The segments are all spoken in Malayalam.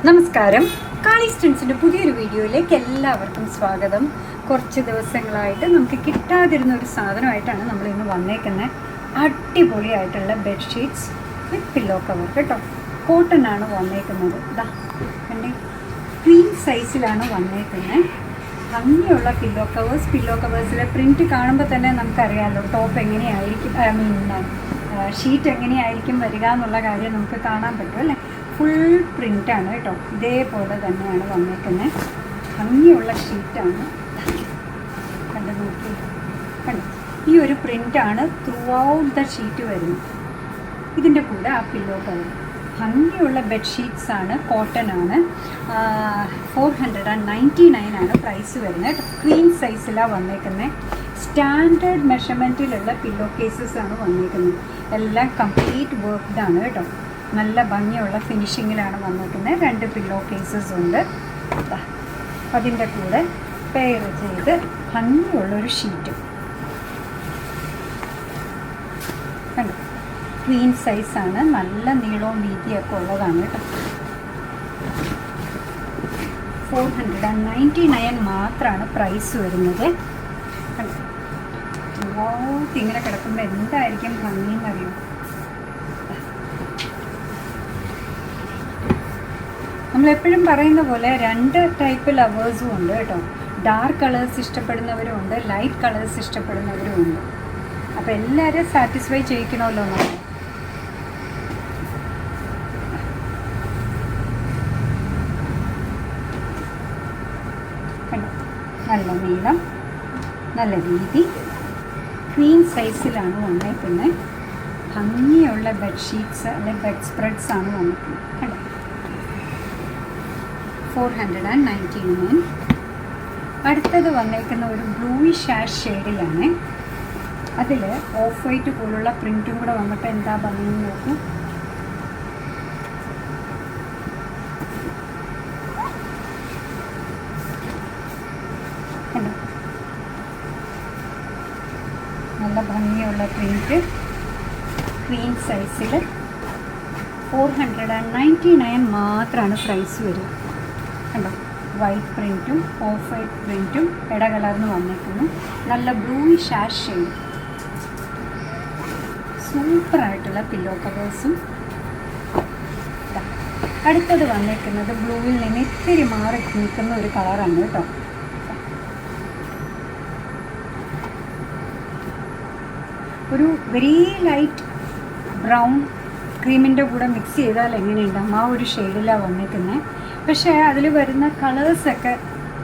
നമസ്കാരം. കാളിസ്റ്റൻസിൻ്റെ പുതിയൊരു വീഡിയോയിലേക്ക് എല്ലാവർക്കും സ്വാഗതം. കുറച്ച് ദിവസങ്ങളായിട്ട് നമുക്ക് കിട്ടാതിരുന്ന ഒരു സാധനമായിട്ടാണ് നമ്മൾ ഇന്ന് വന്നേക്കുന്നത്. അടിപൊളിയായിട്ടുള്ള ബെഡ്ഷീറ്റ്സ് വിത്ത് പില്ലോ കവർ കേട്ടോ. കോട്ടൺ ആണ് വന്നേക്കുന്നത്. ഇതാ കണ്ടേ, ക്വീൻ സൈസിലാണ് വന്നേക്കുന്നത്. ഭംഗിയുള്ള പില്ലോ കവേഴ്സിലെ പ്രിൻറ്റ് കാണുമ്പോൾ തന്നെ നമുക്കറിയാമല്ലോ ടോപ്പ് എങ്ങനെയായിരിക്കും, ഷീറ്റ് എങ്ങനെയായിരിക്കും വരിക എന്നുള്ള കാര്യം നമുക്ക് കാണാൻ പറ്റും അല്ലേ. ഫുൾ പ്രിൻ്റാണ് കേട്ടോ. ഇതേപോലെ തന്നെയാണ് വന്നേക്കുന്നത്. ഭംഗിയുള്ള ഷീറ്റാണ്. കണ്ടു നോക്കി, കണ്ടു ഈ ഒരു പ്രിൻ്റാണ് ത്രൂ ഔട്ട് ദ ഷീറ്റ് വരുന്നത്. ഇതിൻ്റെ കൂടെ ആ പില്ലോ കവർ. ഭംഗിയുള്ള ബെഡ്ഷീറ്റ്സാണ്, കോട്ടൺ ആണ്. 499 ആണ് പ്രൈസ് വരുന്നത്. ക്വീൻ സൈസിലാണ് വന്നേക്കുന്നത്. സ്റ്റാൻഡേർഡ് മെഷർമെൻറ്റിലുള്ള പില്ലോ കേസസ് ആണ് വന്നേക്കുന്നത്. എല്ലാം കംപ്ലീറ്റ് വർക്ക്ഡ് ആണ് കേട്ടോ. നല്ല ഭംഗിയുള്ള ഫിനിഷിങ്ങിലാണ് വന്നിരിക്കുന്നത്. 2 പില്ലോ കേസസ് ഉണ്ട്. അതിൻ്റെ കൂടെ പെയർ ചെയ്ത് ഭംഗിയുള്ളൊരു ഷീറ്റ് കണ്ടു. ക്വീൻ സൈസാണ്, നല്ല നീളവും വീതിയൊക്കെ ഉള്ളതാണ് കേട്ടോ. 499 മാത്രമാണ് പ്രൈസ് വരുന്നത്. കണ്ടു, ഇങ്ങനെ കിടക്കുമ്പോൾ എന്തായിരിക്കും ഭംഗിയെന്നറിയും. നമ്മളെപ്പോഴും പറയുന്ന പോലെ 2 ടൈപ്പ് ലവേഴ്സും ഉണ്ട് കേട്ടോ. ഡാർക്ക് കളേഴ്സ് ഇഷ്ടപ്പെടുന്നവരും ഉണ്ട്, ലൈറ്റ് കളേഴ്സ് ഇഷ്ടപ്പെടുന്നവരും ഉണ്ട്. അപ്പോൾ എല്ലാവരും സാറ്റിസ്ഫൈ ചെയ്യിക്കണമല്ലോ നമ്മൾ. നല്ല നീളം, നല്ല വീതി, ക്വീൻ സൈസിലാണ് വന്നേക്കുന്നത്. ഭംഗിയുള്ള ബെഡ്ഷീറ്റ്സ് അല്ലെങ്കിൽ ബെഡ് സ്പ്രെഡ്സ് ആണ് വന്നിരിക്കുന്നത്. കണ്ടോ, 499. അടുത്തത് വന്നേക്കുന്ന ഒരു ബ്ലൂയിഷ് ആഷ് ഷെയ്ഡിലാണ്. അതിൽ ഓഫ് വൈറ്റ് പോലുള്ള പ്രിൻറ്റും കൂടെ വന്നിട്ട് എന്താ ഭംഗിയെന്ന് നോക്കൂ. കണ്ടോ, നല്ല ഭംഗിയുള്ള പ്രിൻറ്റ്. ക്വീൻ സൈസിൽ 499 മാത്രമാണ് പ്രൈസ് വരിക. കണ്ടോ, വൈറ്റ് പ്രിൻറ്റും ഓഫ് വൈറ്റ് പ്രിൻറ്റും ഇടകലർന്ന് വന്നിരിക്കുന്നു. നല്ല ബ്ലൂയിഷ് ആഷ് ഷെയ്ഡ്. സൂപ്പറായിട്ടുള്ള പില്ലോ കവേഴ്സും. അടുത്തത് വന്നിരിക്കുന്നത് ബ്ലൂവിൽ നിന്ന് ഇത്തിരി മാറി നിൽക്കുന്ന ഒരു കളറാണ് കേട്ടോ. ഒരു വെരി ലൈറ്റ് ബ്രൗൺ ക്രീമിൻ്റെ കൂടെ മിക്സ് ചെയ്താൽ എങ്ങനെയുണ്ടാകും ആ ഒരു ഷെയ്ഡിലാണ് വന്നിരിക്കുന്നത്. പക്ഷേ അതിൽ വരുന്ന കളേഴ്സൊക്കെ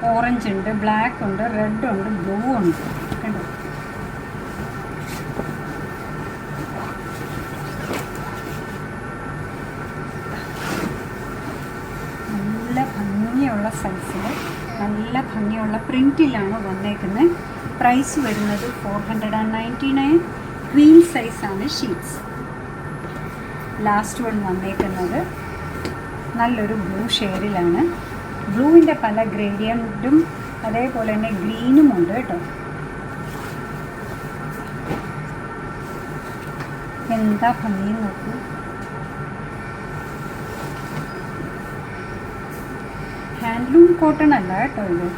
ഓറഞ്ച് ഉണ്ട്, ബ്ലാക്ക് ഉണ്ട്, റെഡ് ഉണ്ട്, ബ്ലൂ ഉണ്ട്. കണ്ടോ, നല്ല ഭംഗിയുള്ള സൈസിൽ നല്ല ഭംഗിയുള്ള പ്രിൻറ്റിലാണ് വന്നേക്കുന്നത്. പ്രൈസ് വരുന്നത് 499. ക്വീൻ സൈസാണ് ഷീറ്റ്സ്. ലാസ്റ്റ് വൺ വന്നേക്കുന്നത് നല്ലൊരു ബ്ലൂ ഷെയ്ഡിലാണ്. ബ്ലൂവിൻ്റെ പല ഗ്രേഡിയൻറ്റും അതേപോലെ തന്നെ ഗ്രീനും ഉണ്ട് കേട്ടോ. എന്താ ഭംഗി നോക്കൂ. ഹാൻഡ്ലൂം കോട്ടൺ അല്ല കേട്ടോ ഇത്.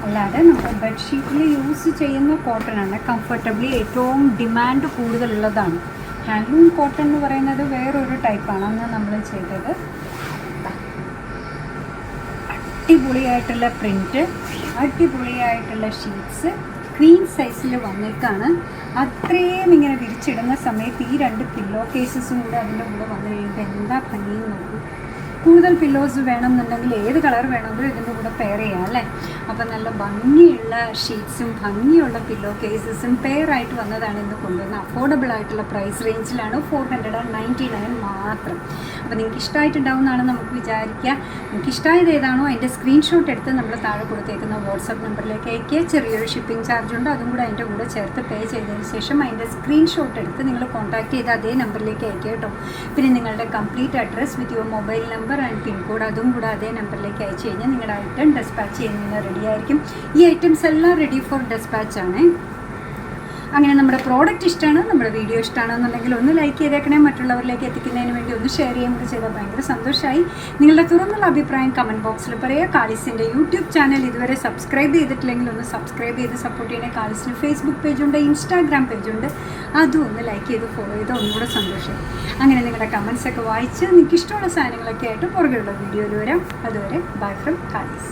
അല്ലാതെ നമ്മൾ ബെഡ്ഷീറ്റിൽ യൂസ് ചെയ്യുന്ന കോട്ടൺ ആണ്. കംഫർട്ടബിളി ഏറ്റവും ഡിമാൻഡ് കൂടുതലുള്ളതാണ്. ഹാൻഡ്ലൂം കോട്ടൺ എന്ന് പറയുന്നത് വേറൊരു ടൈപ്പാണ്. അന്ന് നമ്മൾ ചെയ്തത്. അടിപൊളിയായിട്ടുള്ള പ്രിൻറ്റ്, അടിപൊളിയായിട്ടുള്ള ഷീറ്റ്സ്, ക്വീൻ സൈസിൽ വന്നേക്കാണ്. അത്രയും ഇങ്ങനെ വിരിച്ചിടുന്ന സമയത്ത് ഈ 2 പില്ലോ കേസസും കൂടെ അതിൻ്റെ കൂടെ വന്നു കഴിയുമ്പോൾ എന്താ ഭംഗിയെന്ന് നോക്കൂ. കൂടുതൽ പില്ലോസ് വേണമെന്നുണ്ടെങ്കിൽ ഏത് കളർ വേണമെങ്കിലും ഇതിൻ്റെ കൂടെ പെയർ ചെയ്യാം അല്ലേ. അപ്പോൾ നല്ല ഭംഗിയുള്ള ഷീറ്റ്സും ഭംഗിയുള്ള പില്ലോ കേസസും പെയറായിട്ട് വന്നതാണ് ഇന്ന് കൊണ്ടുവന്നത്. അഫോർഡബിൾ ആയിട്ടുള്ള പ്രൈസ് റേഞ്ചിലാണ്. 499 മാത്രം. അപ്പോൾ നിങ്ങൾക്ക് ഇഷ്ടമായിട്ടുണ്ടാവുമെന്നാണ് നമുക്ക് വിചാരിക്കുക. നിങ്ങൾക്ക് ഇഷ്ടമായത് ഏതാണോ അതിൻ്റെ സ്ക്രീൻഷോട്ട് എടുത്ത് നമ്മൾ താഴെ കൊടുത്തേക്കുന്ന വാട്സപ്പ് നമ്പറിലേക്ക് അയക്കുക. ചെറിയൊരു ഷിപ്പിംഗ് ചാർജ് ഉണ്ട്, അതും കൂടെ അതിൻ്റെ കൂടെ ചേർത്ത് പേ ചെയ്തതിന് ശേഷം അതിൻ്റെ സ്ക്രീൻഷോട്ട് എടുത്ത് നിങ്ങൾ കോൺടാക്ട് ചെയ്ത് അതേ നമ്പറിലേക്ക് അയക്കുക കേട്ടോ. പിന്നെ നിങ്ങളുടെ complete address with your mobile number and pincode അതും കൂടെ അതേ നമ്പറിലേക്ക് അയച്ചു കഴിഞ്ഞാൽ നിങ്ങളുടെ ഐറ്റം ഡെസ്പാച്ച് ചെയ്യുന്നതിന് റെഡി ആയിരിക്കും. ഈ ഐറ്റംസ് എല്ലാം റെഡി ഫോർ ഡെസ്പാച്ച് ആണ്. അങ്ങനെ നമ്മുടെ പ്രോഡക്റ്റ് ഇഷ്ടമാണ്, നമ്മുടെ വീഡിയോ ഇഷ്ടമാണെന്നുണ്ടെങ്കിൽ ഒന്ന് ലൈക്ക് ചെയ്തേക്കണേ. മറ്റുള്ളവരിലേക്ക് എത്തിക്കുന്നതിന് വേണ്ടി ഒന്ന് ഷെയർ ചെയ്യാൻ കൂടി ചെയ്താൽ ഭയങ്കര സന്തോഷമായി. നിങ്ങളുടെ തുറന്നുള്ള അഭിപ്രായം കമൻറ്റ് ബോക്സിൽ പറയുക. കാലിസിൻ്റെ യൂട്യൂബ് ചാനൽ ഇതുവരെ സബ്സ്ക്രൈബ് ചെയ്തിട്ടില്ലെങ്കിൽ ഒന്ന് സബ്സ്ക്രൈബ് ചെയ്ത് സപ്പോർട്ട് ചെയ്യണേ. കാലിസിന് ഫേസ്ബുക്ക് പേജുണ്ട്, ഇൻസ്റ്റാഗ്രാം പേജുണ്ട്, അതും ഒന്ന് ലൈക്ക് ചെയ്ത് ഫോളോ ചെയ്ത് ഒന്നുകൂടെ സന്തോഷം. അങ്ങനെ നിങ്ങളുടെ കമൻസൊക്കെ വായിച്ച് നിങ്ങൾക്ക് ഇഷ്ടമുള്ള സാധനങ്ങളൊക്കെ ആയിട്ട് പുറകെയുള്ള വീഡിയോയിൽ വരാം. അതുവരെ ബൈ ഫ്രം കാലിസ്.